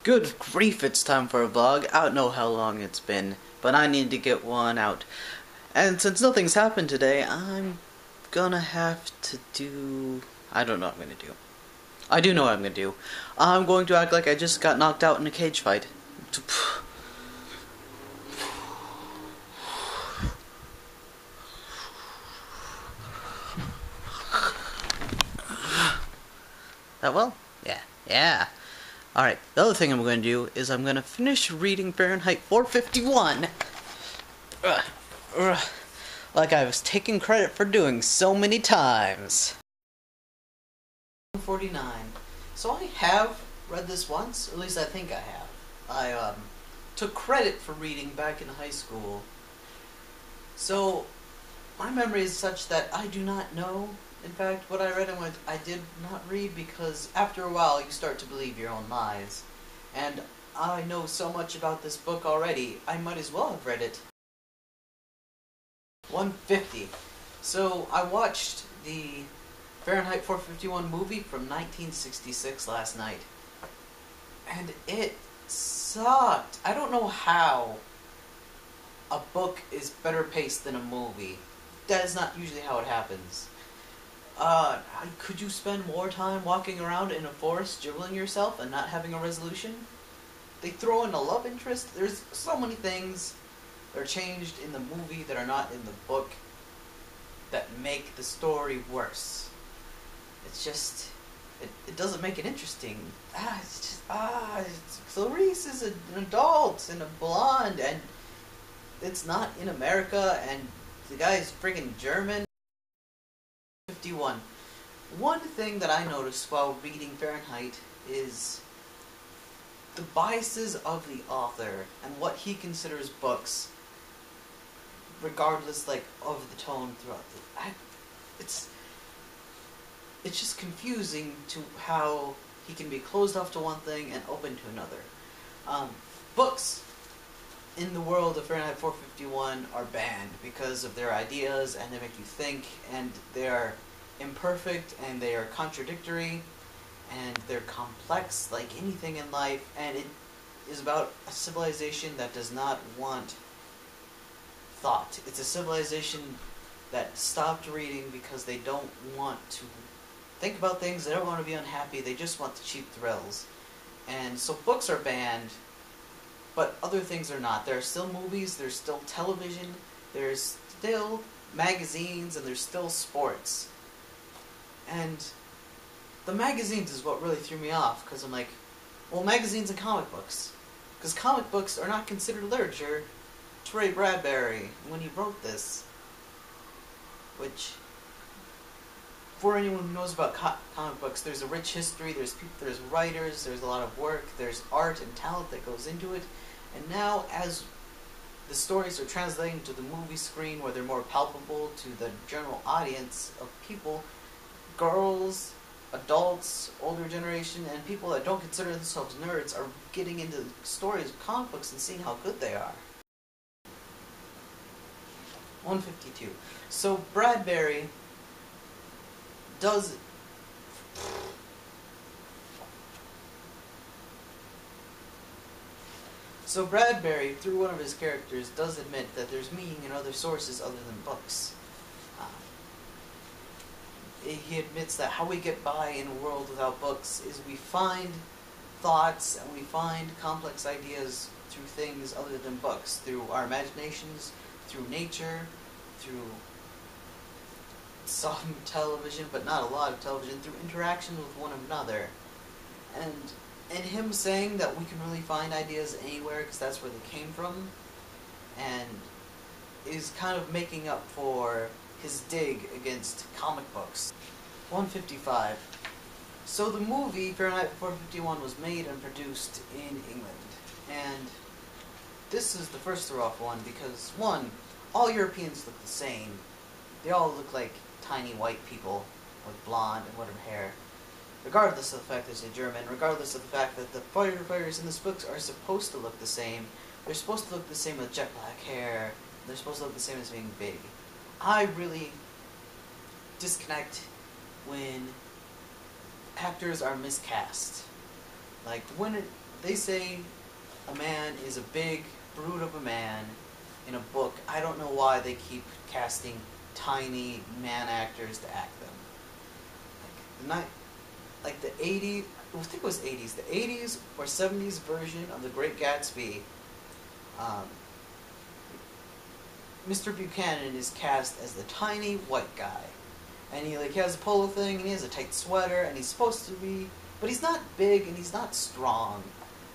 Good grief, it's time for a vlog. I don't know how long it's been, but I need to get one out. And since nothing's happened today, I'm gonna have to do... I don't know what I'm gonna do. I do know what I'm gonna do. I'm going to act like I just got knocked out in a cage fight. That well? Yeah. Alright, the other thing I'm going to do is I'm going to finish reading Fahrenheit 451. Like I was taking credit for doing so many times. 49. So I have read this once, or at least I think I have. I took credit for reading back in high school. So my memory is such that I do not know, in fact, what I read and what I did not read, because after a while you start to believe your own lies. And I know so much about this book already, I might as well have read it. 150. So I watched the Fahrenheit 451 movie from 1966 last night. And it sucked. I don't know how a book is better paced than a movie. That is not usually how it happens. Could you spend more time walking around in a forest dribbling yourself and not having a resolution? They throw in a love interest. There's so many things that are changed in the movie that are not in the book that make the story worse. It's just, it doesn't make it interesting. Clarice is an adult and a blonde, and it's not in America, and the guy is friggin' German. 51. One thing that I noticed while reading Fahrenheit is the biases of the author and what he considers books, regardless, like, of the tone throughout the... It's just confusing to how he can be closed off to one thing and open to another. Books in the world of Fahrenheit 451 are banned because of their ideas, and they make you think, and they're imperfect, and they are contradictory, and they're complex like anything in life, and it is about a civilization that does not want thought. It's a civilization that stopped reading because they don't want to think about things, they don't want to be unhappy, they just want the cheap thrills. And so books are banned, but other things are not. There are still movies, there's still television, there's still magazines, and there's still sports. And the magazines is what really threw me off, because I'm like, well, magazines and comic books. Because comic books are not considered literature to Ray Bradbury when he wrote this. Which, for anyone who knows about comic books, there's a rich history, there's writers, there's a lot of work, there's art and talent that goes into it. And now, as the stories are translating to the movie screen, where they're more palpable to the general audience of people, girls, adults, older generation, and people that don't consider themselves nerds are getting into stories of comic books and seeing how good they are. 152. So Bradbury does... So Bradbury, through one of his characters, does admit that there's meaning in other sources other than books. He admits that how we get by in a world without books is we find thoughts and we find complex ideas through things other than books, through our imaginations, through nature, through some television, but not a lot of television, through interaction with one another. And him saying that we can really find ideas anywhere because that's where they came from, and is kind of making up for his dig against comic books. 155. So the movie Fahrenheit 451 was made and produced in England, and this is the first throw-off one because, one, all Europeans look the same. They all look like tiny white people with blonde and whatever hair. Regardless of the fact that they're German, regardless of the fact that the firefighters in this book are supposed to look the same, they're supposed to look the same with jet black hair, they're supposed to look the same as being big. I really disconnect when actors are miscast. Like, when they say a man is a big brute of a man in a book, I don't know why they keep casting tiny man actors to act them. Like the 80s, I think it was 80s, the 80s or 70s version of The Great Gatsby, Mr. Buchanan is cast as the tiny white guy. And he has a polo thing, and he has a tight sweater, and he's supposed to be, but he's not big, and he's not strong.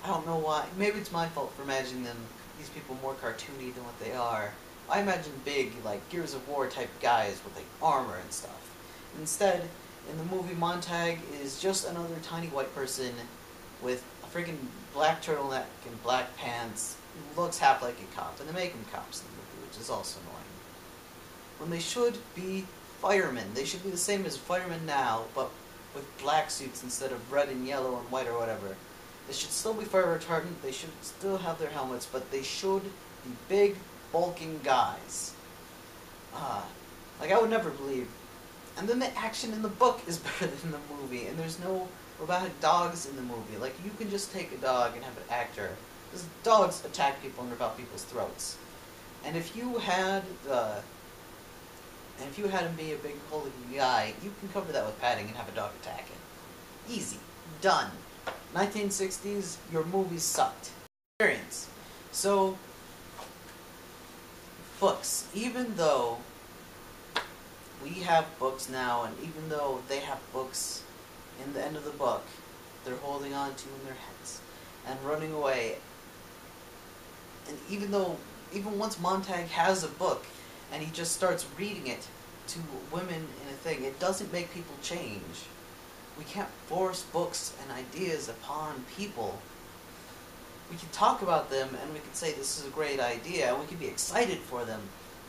I don't know why. Maybe it's my fault for imagining these people more cartoony than what they are. I imagine big, Gears of War type guys with armor and stuff. Instead, in the movie, Montag is just another tiny white person with a freaking black turtleneck and black pants who looks half like a cop, and they make him cops in the movie, which is also annoying. When they should be firemen. They should be the same as firemen now, but with black suits instead of red and yellow and white or whatever. They should still be fire retardant, they should still have their helmets, but they should be big, bulking guys. I would never believe. And then the action in the book is better than the movie, and there's no robotic dogs in the movie. You can just take a dog and have an actor. Because dogs attack people and rip out people's throats. And if you had him be a big, holy guy, you can cover that with padding and have a dog attack him. Easy. Done. 1960s, your movies sucked. Experience. So, books. Even though we have books now, and even though they have books in the end of the book, they're holding on to in their heads and running away. And even once Montag has a book, and he just starts reading it to women in a thing, it doesn't make people change. We can't force books and ideas upon people. We can talk about them, and we can say this is a great idea, and we can be excited for them,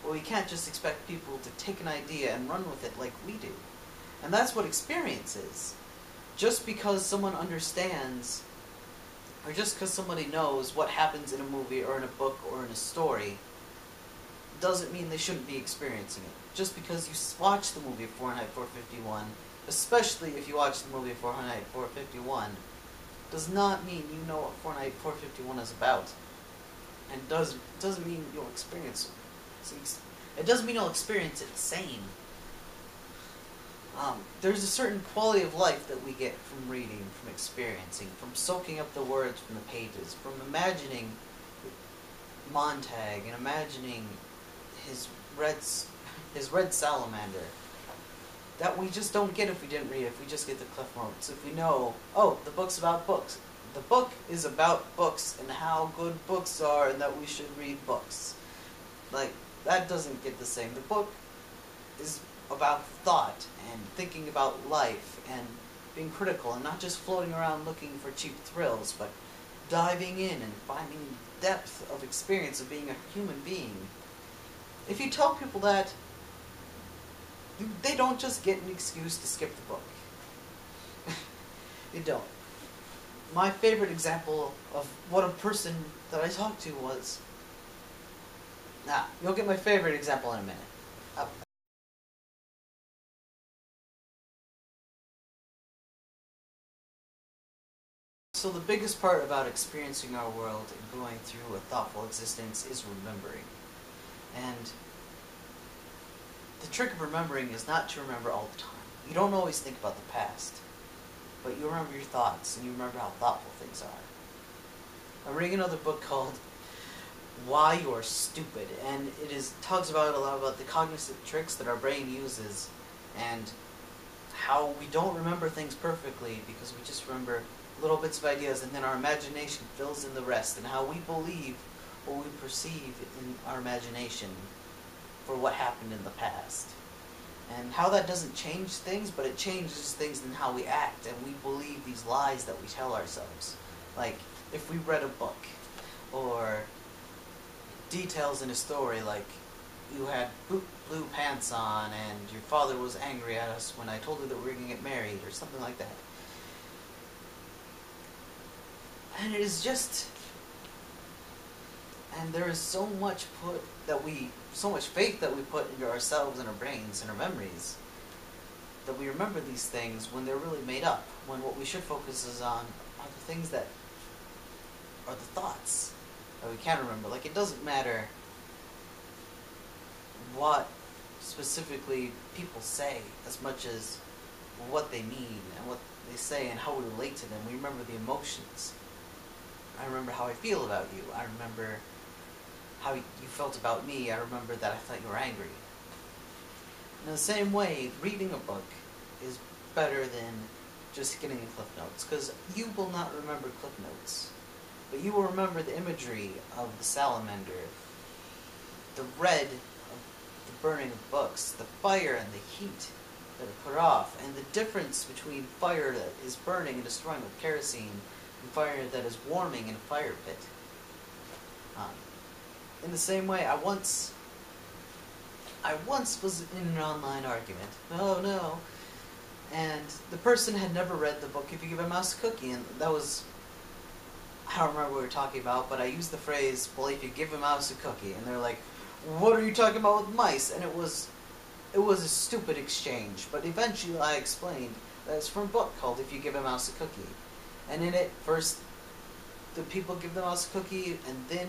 but we can't just expect people to take an idea and run with it like we do. And that's what experience is. Just because someone understands, or just because somebody knows what happens in a movie or in a book or in a story, doesn't mean they shouldn't be experiencing it. Just because you watch the movie Fahrenheit 451, especially if you watch the movie Fahrenheit 451, does not mean you know what Fahrenheit 451 is about. And doesn't mean you'll experience it. It doesn't mean you'll experience it the same. There's a certain quality of life that we get from reading, from experiencing, from soaking up the words from the pages, from imagining Montag and imagining his red salamander, that we just don't get if we didn't read it, if we just get the cliff notes. If we know, oh, the book's about books. The book is about books and how good books are and that we should read books. That doesn't get the same. The book is about thought and thinking about life and being critical and not just floating around looking for cheap thrills, but diving in and finding depth of experience of being a human being. If you tell people that, they don't just get an excuse to skip the book. They don't. My favorite example of what a person that I talked to was... you'll get my favorite example in a minute. So the biggest part about experiencing our world and going through a thoughtful existence is remembering. And the trick of remembering is not to remember all the time. You don't always think about the past, but you remember your thoughts and you remember how thoughtful things are. I'm reading another book called Why You're Stupid, and it talks about a lot about the cognitive tricks that our brain uses and how we don't remember things perfectly because we just remember little bits of ideas, and then our imagination fills in the rest, and how we believe what we perceive in our imagination for what happened in the past. And how that doesn't change things, but it changes things in how we act, and we believe these lies that we tell ourselves. Like, if we read a book, or details in a story, like you had blue pants on, and your father was angry at us when I told you that we were going to get married, or something like that. And it is just, and there is so much faith that we put into ourselves and our brains and our memories, that we remember these things when they're really made up, when what we should focus on are the things that are the thoughts that we can remember. Like, it doesn't matter what specifically people say as much as what they mean and what they say and how we relate to them. We remember the emotions. I remember how I feel about you. I remember how you felt about me. I remember that I thought you were angry. In the same way, reading a book is better than just getting Cliff Notes, because you will not remember Cliff Notes, but you will remember the imagery of the salamander, the red of the burning of books, the fire and the heat that are put off, and the difference between fire that is burning and destroying with kerosene and fire that is warming in a fire pit. In the same way, I once was in an online argument. Oh no. And the person had never read the book If You Give a Mouse a Cookie, and that was, I don't remember what we were talking about, but I used the phrase, well, if you give a mouse a cookie, and they're like, what are you talking about with mice? And it was a stupid exchange, but eventually I explained that it's from a book called If You Give a Mouse a Cookie. And in it, first, the people give the mouse a cookie, and then,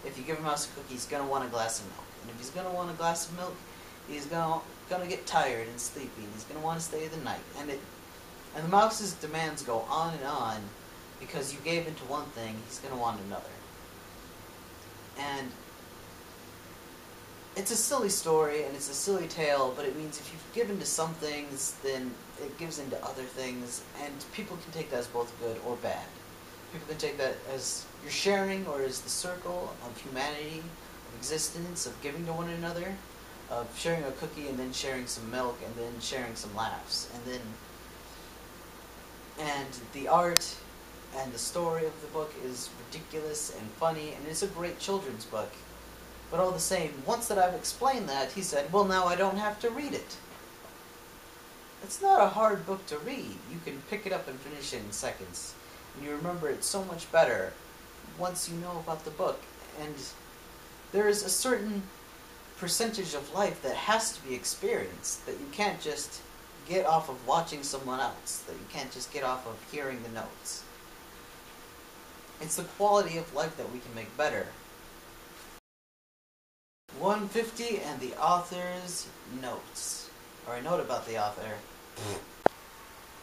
if you give a mouse a cookie, he's going to want a glass of milk. And if he's going to want a glass of milk, he's going to get tired and sleepy, and he's going to want to stay the night. And the mouse's demands go on and on, because you gave into one thing, he's going to want another. And it's a silly story, and it's a silly tale, but it means if you've given to some things, then it gives into other things, and people can take that as both good or bad. People can take that as you're sharing, or as the circle of humanity, of existence, of giving to one another, of sharing a cookie and then sharing some milk and then sharing some laughs, and the art and the story of the book is ridiculous and funny, and it's a great children's book. But all the same, once that I've explained that, he said, well, now I don't have to read it. It's not a hard book to read. You can pick it up and finish it in seconds. And you remember it so much better once you know about the book. And there is a certain percentage of life that has to be experienced, that you can't just get off of watching someone else, that you can't just get off of hearing the notes. It's the quality of life that we can make better. 150 and the author's notes. Or a note about the author.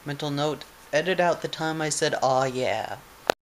Mental note, edit out the time I said, aw yeah.